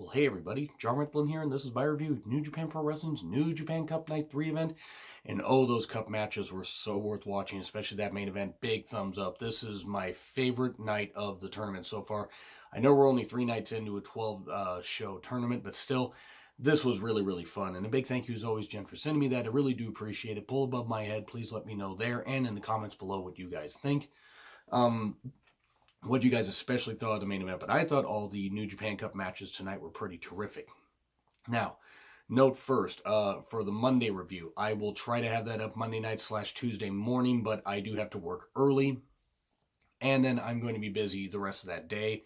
Well, hey everybody, John Rickland here, and this is my review of New Japan Pro Wrestling's New Japan Cup Night 3 event. And oh, those cup matches were so worth watching, especially that main event. Big thumbs up. This is my favorite night of the tournament so far. I know we're only 3 nights into a 12-show tournament, but still, this was really, really fun. And a big thank you as always, Jen, for sending me that. I really do appreciate it. Pull above my head. Please let me know there and in the comments below what you guys think. What you guys especially thought of the main event, but I thought all the New Japan Cup matches tonight were pretty terrific. Now, note first, for the Monday review, I will try to have that up Monday night / Tuesday morning, but I do have to work early, and then I'm going to be busy the rest of that day,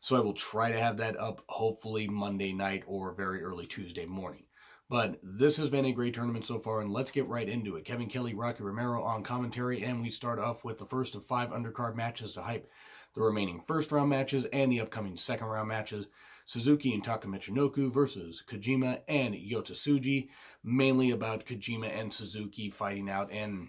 so I will try to have that up hopefully Monday night or very early Tuesday morning. But this has been a great tournament so far, and let's get right into it. Kevin Kelly, Rocky Romero on commentary, and we start off with the first of 5 undercard matches to hype the remaining first-round matches and the upcoming second-round matches. Suzuki and Taka Michinoku versus Kojima and Yota Tsuji, mainly about Kojima and Suzuki fighting out, and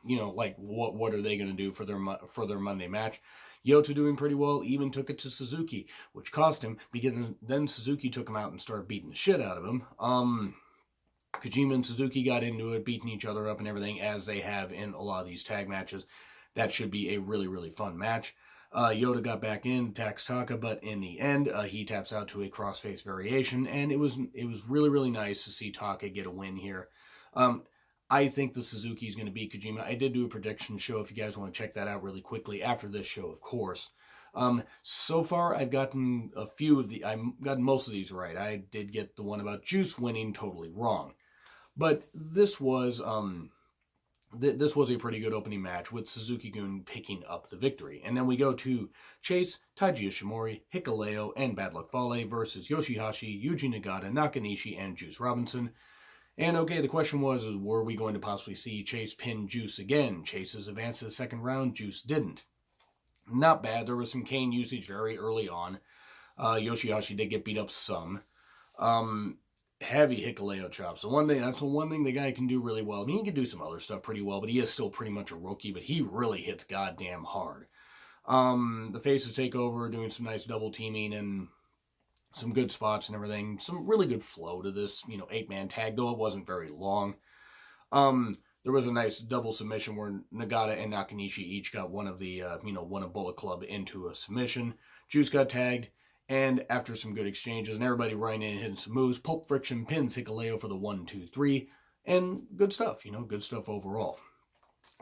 like what are they going to do for their Monday match. Yota doing pretty well, even took it to Suzuki, which cost him, because then Suzuki took him out and started beating the shit out of him. Kojima and Suzuki got into it, beating each other up and everything, as they have in a lot of these tag matches. That should be a really, really fun match. Yota got back in, attacks Taka, but in the end, he taps out to a crossface variation, and it was really, really nice to see Taka get a win here. I think the Suzuki is going to beat Kojima. I did do a prediction show if you guys want to check that out really quickly after this show, of course. So far, I've gotten I've gotten most of these right. I did get the one about Juice winning totally wrong. But this was a pretty good opening match with Suzuki-gun picking up the victory. And then we go to Chase, Taiji Ishimori, Hikuleo, and Bad Luck Fale versus Yoshihashi, Yuji Nagata, Nakanishi, and Juice Robinson. And okay, the question was, were we going to possibly see Chase pin Juice again? Chase's advanced to the second round, Juice didn't. Not bad. There was some cane usage very early on. Yoshihashi did get beat up some. Heavy Hikuleo chops. That's the one thing the guy can do really well. I mean, he can do some other stuff pretty well, but he is still pretty much a rookie, but he really hits goddamn hard. The faces take over, doing some nice double teaming and some good spots and everything. Some really good flow to this, 8-man tag, though it wasn't very long. There was a nice double submission where Nagata and Nakanishi each got one of Bullet Club into a submission. Juice got tagged. And after some good exchanges and everybody running in and hitting some moves, Pulp Friction pins Hikuleo for the 1-2-3. And good stuff, good stuff overall.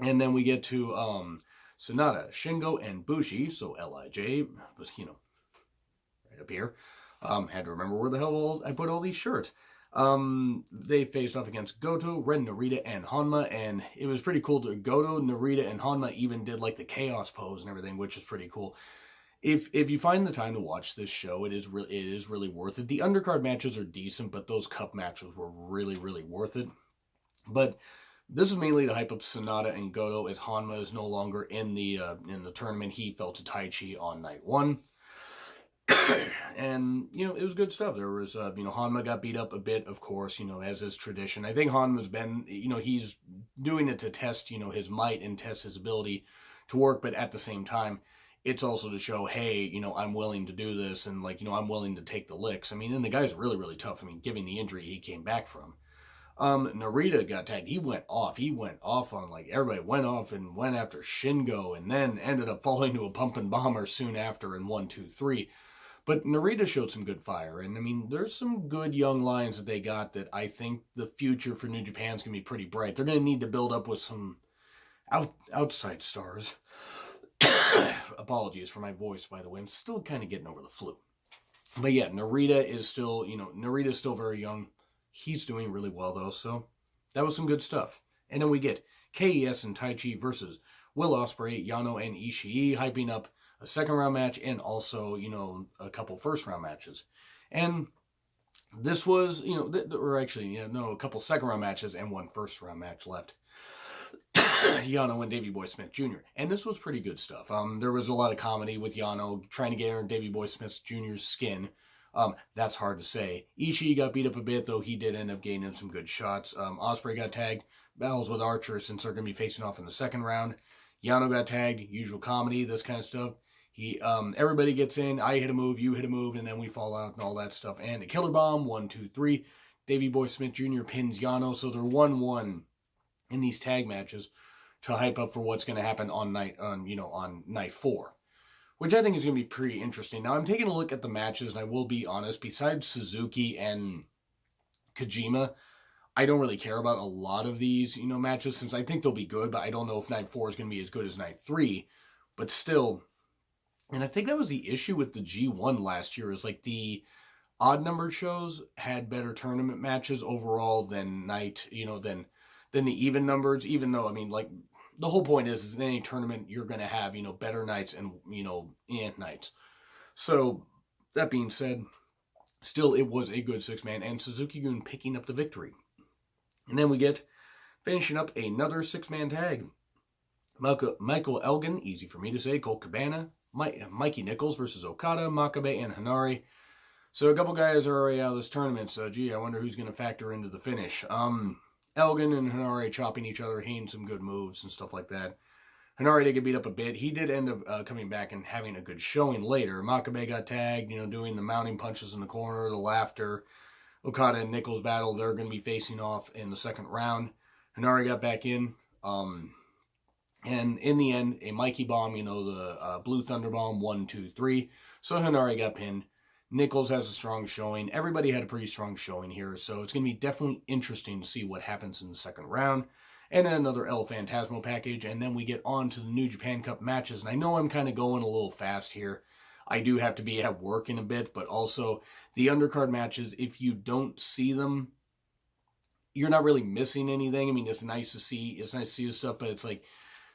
And then we get to Sonata, Shingo, and Bushi. So LIJ was, right up here. Had to remember where the hell I put all these shirts. They faced off against Goto, Ren Narita, and Honma. And it was pretty cool. Goto, Narita, and Honma even did like the Chaos pose and everything, which is pretty cool. If you find the time to watch this show, it is really worth it. The undercard matches are decent, but those cup matches were really, really worth it. But this is mainly to hype up Sonata and Goto, as Honma is no longer in the tournament. He fell to Taichi on night 1. And, it was good stuff. There was, Honma got beat up a bit, of course, as is tradition. I think Honma's been, he's doing it to test, his might and test his ability to work, but at the same time, it's also to show, hey, I'm willing to do this, and, I'm willing to take the licks. I mean, and the guy's really, really tough. I mean, given the injury he came back from. Narita got tagged. He went off on, everybody went off and went after Shingo, and then ended up falling to a pumping bomber soon after in 1-2-3. But Narita showed some good fire, and, I mean, there's some good young lions that they got that I think the future for New Japan's going to be pretty bright. They're going to need to build up with some outside stars. Apologies for my voice, by the way. I'm still kind of getting over the flu. But yeah, Narita is still very young. He's doing really well, though, so that was some good stuff. And then we get KES and Taichi versus Will Ospreay, Yano, and Ishii, hyping up a second-round match and also, a couple first-round matches. And this was, a couple second-round matches and one first-round match left. Yano and Davey Boy Smith Jr. And this was pretty good stuff. There was a lot of comedy with Yano trying to get under Davey Boy Smith Jr.'s skin. That's hard to say. Ishii got beat up a bit, though he did end up gaining some good shots. Ospreay got tagged. Battles with Archer since they're going to be facing off in the second round. Yano got tagged. Usual comedy, this kind of stuff. Everybody gets in. I hit a move, you hit a move, and then we fall out and all that stuff. And a killer bomb, 1, 2, 3. Davey Boy Smith Jr. pins Yano, so they're 1-1 in these tag matches to hype up for what's going to happen on night 4, which I think is going to be pretty interesting. Now I'm taking a look at the matches, and I will be honest. Besides Suzuki and Kojima, I don't really care about a lot of these matches, since I think they'll be good, but I don't know if night 4 is going to be as good as night 3. But still. And I think that was the issue with the G1 last year, is like the odd numbered shows had better tournament matches overall than than the even numbers, even though, I mean, like, the whole point is in any tournament, you're going to have, better nights and, and nights. So that being said, still, it was a good 6-man, and Suzuki-gun picking up the victory. And then we get finishing up another 6-man tag. Michael Elgin, easy for me to say, Colt Cabana, Mikey Nichols versus Okada, Makabe, and Hanare. So a couple guys are already out of this tournament, so gee, I wonder who's going to factor into the finish. Elgin and Hanare chopping each other, hitting some good moves and stuff like that. Hanare did get beat up a bit. He did end up coming back and having a good showing later. Makabe got tagged, doing the mounting punches in the corner, the laughter. Okada and Nichols battle. They're going to be facing off in the second round. Hanare got back in. And in the end, a Mikey bomb, the Blue Thunder bomb, 1, 2, 3. So Hanare got pinned. Nichols has a strong showing. Everybody had a pretty strong showing here. So it's going to be definitely interesting to see what happens in the second round. And then another El Phantasmo package. And then we get on to the New Japan Cup matches. And I know I'm kind of going a little fast here. I do have to be at work in a bit. But also, the undercard matches, if you don't see them, you're not really missing anything. I mean, it's nice to see this stuff. But it's like,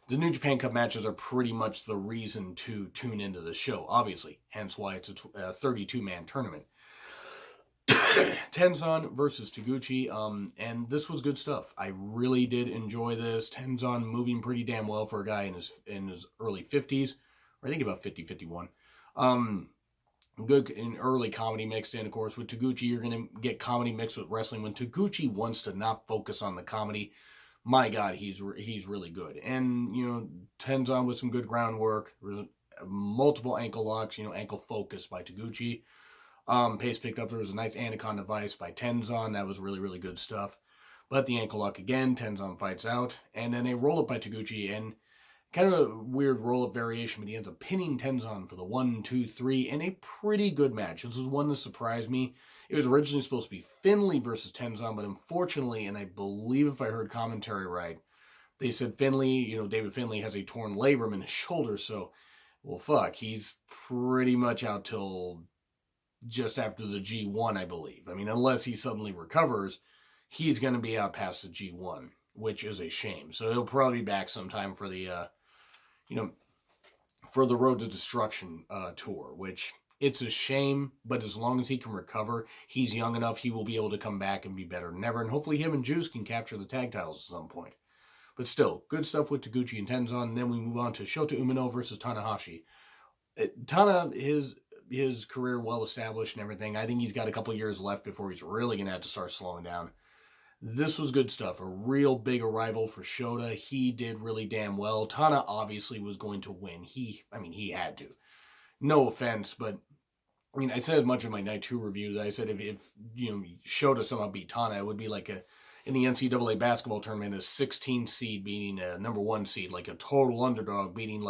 the New Japan Cup matches are pretty much the reason to tune into the show, obviously. Hence why it's a 32-man tournament. Tenzan versus Taguchi, and this was good stuff. I really did enjoy this. Tenzan moving pretty damn well for a guy in his early 50s, or I think about 50, 51. Good in early comedy mixed in, of course. With Taguchi, you're going to get comedy mixed with wrestling. When Taguchi wants to not focus on the comedy, my God, he's really good. And, Tenzan with some good groundwork. Multiple ankle locks, ankle focus by Taguchi. Pace picked up. There was a nice Anaconda Vice by Tenzan. That was really, really good stuff. But the ankle lock again, Tenzan fights out. And then a roll-up by Taguchi. And kind of a weird roll-up variation, but he ends up pinning Tenzan for the 1, 2, 3 in a pretty good match. This was one that surprised me. It was originally supposed to be Finlay versus Tenzan, but unfortunately, and I believe if I heard commentary right, they said Finlay, David Finlay has a torn labrum in his shoulder, so, well, fuck, he's pretty much out till just after the G1, I believe. I mean, unless he suddenly recovers, he's going to be out past the G1, which is a shame. So he'll probably be back sometime for the, for the Road to Destruction tour, which... It's a shame, but as long as he can recover, he's young enough, he will be able to come back and be better than ever. And hopefully him and Juice can capture the tag titles at some point. But still, good stuff with Taguchi and Tenzan. And then we move on to Shota Umino versus Tanahashi. Tana, his career well established and everything. I think he's got a couple years left before he's really going to have to start slowing down. This was good stuff. A real big arrival for Shota. He did really damn well. Tana obviously was going to win. He had to. No offense, but I mean, I said as much in my Night 2 review that I said if Shota somehow beat Tana, it would be like in the NCAA basketball tournament, a 16 seed beating a number 1 seed, like a total underdog beating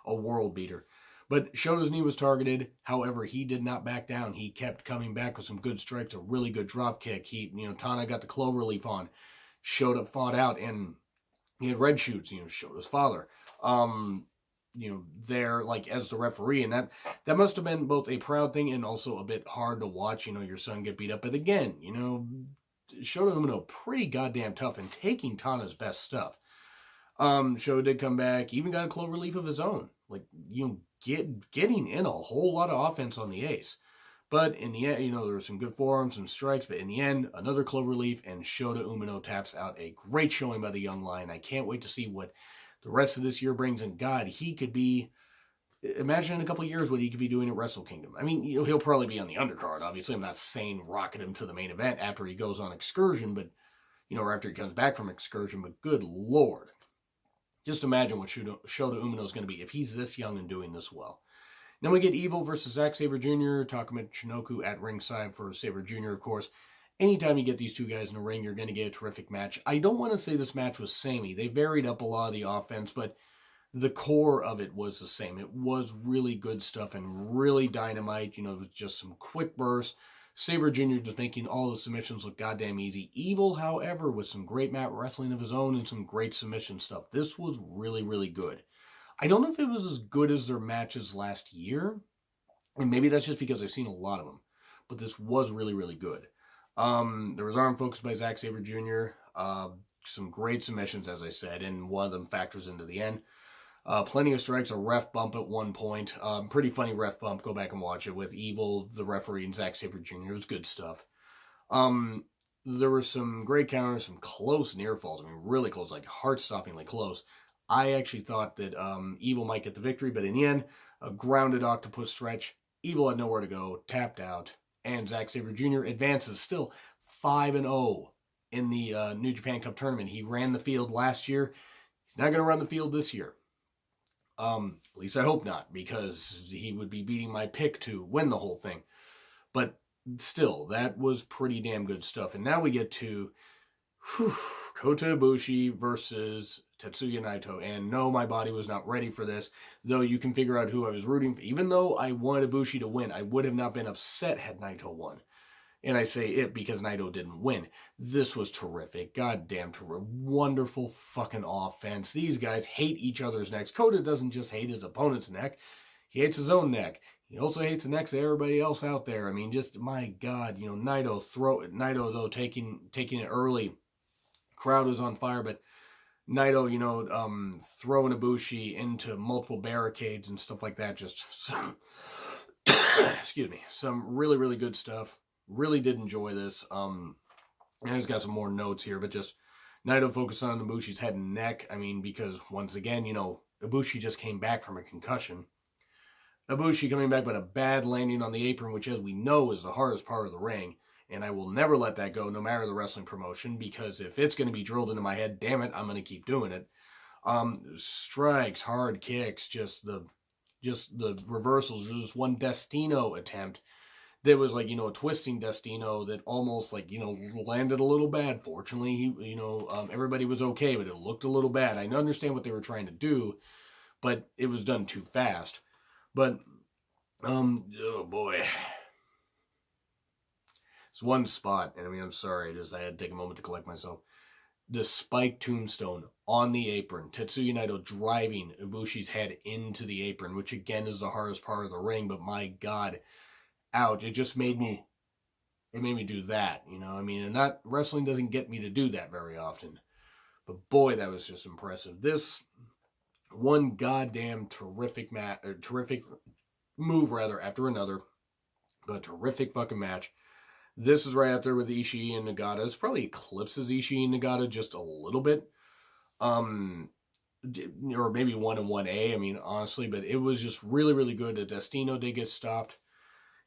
a world beater. But Shota's knee was targeted. However, he did not back down. He kept coming back with some good strikes, a really good drop kick. Tana got the clover leaf on. Shota fought out, and he had red shoots, Shota's father. There, like, as the referee, and that must have been both a proud thing and also a bit hard to watch, your son get beat up. But again, Shota Umino pretty goddamn tough and taking Tana's best stuff. Shota did come back, even got a clover leaf of his own, like, getting in a whole lot of offense on the ace. But in the end, there were some good forearms and strikes, but in the end, another clover leaf, and Shota Umino taps out. A great showing by the young lion. I can't wait to see what the rest of this year brings, and God, he could be, imagine in a couple of years what he could be doing at Wrestle Kingdom. I mean, he'll probably be on the undercard, obviously. I'm not saying rocket him to the main event after he goes on excursion, but, or after he comes back from excursion, but good Lord. Just imagine what Shota Umino is going to be if he's this young and doing this well. Then we get Evil versus Zack Sabre Jr., Takuma Chinoku at ringside for Sabre Jr., of course. Anytime you get these two guys in the ring, you're going to get a terrific match. I don't want to say this match was samey. They varied up a lot of the offense, but the core of it was the same. It was really good stuff and really dynamite. With just some quick bursts. Sabre Jr. just making all the submissions look goddamn easy. Evil, however, with some great mat wrestling of his own and some great submission stuff. This was really, really good. I don't know if it was as good as their matches last year, and maybe that's just because I've seen a lot of them, but this was really, really good. There was arm focus by Zack Sabre Jr., some great submissions, as I said, and one of them factors into the end. Plenty of strikes, a ref bump at one point. Pretty funny ref bump, go back and watch it, with Evil, the referee, and Zack Sabre Jr. It was good stuff. There were some great counters, some close near falls. I mean, really close, like heart-stoppingly close. I actually thought that Evil might get the victory, but in the end, a grounded octopus stretch. Evil had nowhere to go, tapped out, and Zack Sabre Jr. advances still 5-0 in the New Japan Cup tournament. He ran the field last year. He's not going to run the field this year. At least I hope not, because he would be beating my pick to win the whole thing. But still, that was pretty damn good stuff. And now we get to Kota Ibushi versus Tetsuya Naito. And no, my body was not ready for this, though you can figure out who I was rooting for. Even though I wanted Ibushi to win, I would have not been upset had Naito won. And I say it because Naito didn't win. This was terrific. Goddamn terrific. Wonderful fucking offense. These guys hate each other's necks. Kota doesn't just hate his opponent's neck. He hates his own neck. He also hates the necks of everybody else out there. I mean, just, my God, Naito, though, taking it early. Crowd was on fire, but Naito, throwing Ibushi into multiple barricades and stuff like that. Just, excuse me, some really, really good stuff. Really did enjoy this. I just got some more notes here, but just Naito focused on Ibushi's head and neck. I mean, because once again, Ibushi just came back from a concussion. Ibushi coming back, but a bad landing on the apron, which, as we know, is the hardest part of the ring. And I will never let that go, no matter the wrestling promotion, because if it's going to be drilled into my head, damn it, I'm going to keep doing it. Strikes, hard kicks, just the reversals. There's just one Destino attempt. There was a twisting Destino that almost landed a little bad. Fortunately, everybody was okay, but it looked a little bad. I understand what they were trying to do, but it was done too fast. But, oh boy. It's one spot, and I'm sorry, I had to take a moment to collect myself. The spike tombstone on the apron. Tetsuya Naito driving Ibushi's head into the apron, which again is the hardest part of the ring, but my God. Ouch, it just made me do that, and that wrestling doesn't get me to do that very often. But boy, that was just impressive. This one goddamn terrific move after another, but terrific fucking match. This is right up there with Ishii and Nagata. It's probably eclipses Ishii and Nagata just a little bit. Or maybe 1 and 1A, honestly, but it was just really, really good. The Destino did get stopped.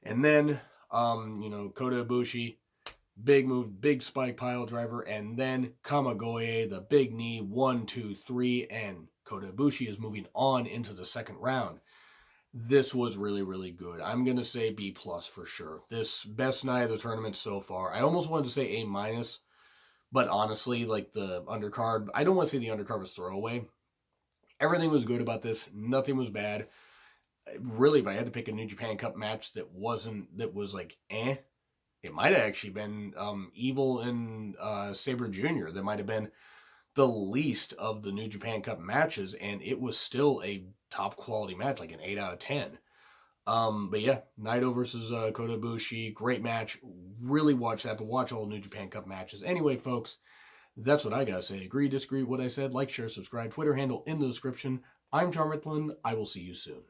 And then, Kota Ibushi, big move, big spike pile driver, and then Kamigoye, the big knee, 1, 2, 3, and Kota Ibushi is moving on into the second round. This was really, really good. I'm going to say B+ for sure. This best night of the tournament so far. I almost wanted to say A-, but honestly, the undercard, I don't want to say the undercard was throwaway. Everything was good about this. Nothing was bad. Really, if I had to pick a New Japan Cup match that was it might have actually been Evil and Sabre Jr. That might have been the least of the New Japan Cup matches, and it was still a top quality match, like an 8 out of 10. But yeah, Naito versus Kota Ibushi, great match. Really watch that, but watch all New Japan Cup matches. Anyway, folks, that's what I gotta say. Agree, disagree with what I said? Like, share, subscribe. Twitter handle in the description. I'm Charmitland. I will see you soon.